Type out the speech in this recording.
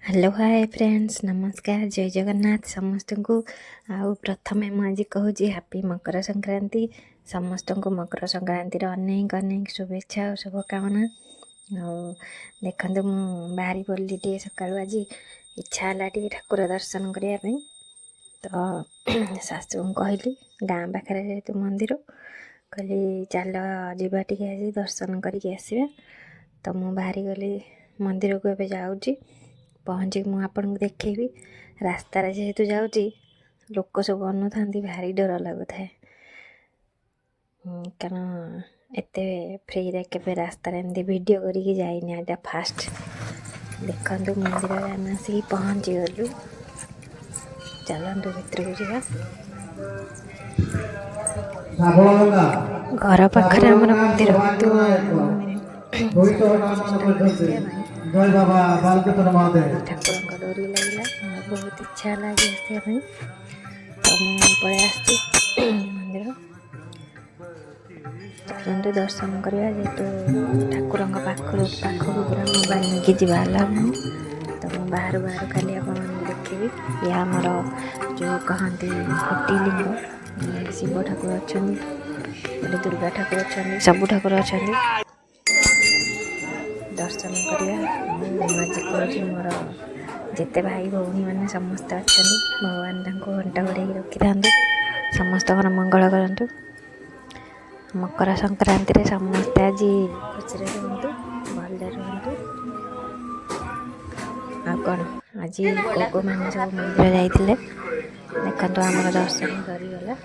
Hello hi friends, नमस्कार, जय जगन्नाथ समस्त को। आउ प्रथमे मुझे कहूँ हैप्पी मकर संक्रांति। समस्त को मकर संक्रांतिर अनेक अनेक शुभेच्छा और शुभकामना। देखते मु बाहरी पड़ी टे सका आज इच्छा है टे ठाकुर दर्शन करने। तो शाशु कहली गाँ पाखे जेहेतु मंदिर कहली चल जीवा टे आज दर्शन करके आसवा। तो मु बाहरी गली मंदिर को एवं जाऊँगी। पहुँचिक मुझे आपको देखी रास्तार जेहेतु जाऊँगी लोक सब अनु था भारी डर लगुए कारण एत फ्री रे के रास्ता एमती वीडियो करके जाइनी आज फास्ट। देखु मंदिर आम आसिक पहुँची गलु। चलतु भितर को जा घर पाखे आम मंदिर ठाकुर डोरी लगला बहुत इच्छा लगे आसवाई। तो मुझे पलि आसी मंदिर चलते दर्शन करवा जेहेतु ठाकुर पाखक पूरा मोबाइल नहीं जी लाभ। तो मुझे बाहर बाहर खाली आप देखी या आमर जो कहती कोटिलिंग शिव ठाकुर अच्छा दुर्गा ठाकुर अच्छा सबू ठाकुर अच्छा दर्शन करवा। कहूँ मोर जिते भाई भौणी मैंने समस्त अच्छा भगवान घंटा घोड़े रखी था समस्त मंगल करूँ। मकर संक्रांति रे समस्ते आज खुशी रुहतु भले रुहतु। आ कौन आज को मैंने सब मंदिर जाइए देखो आम दर्शन सरीगला।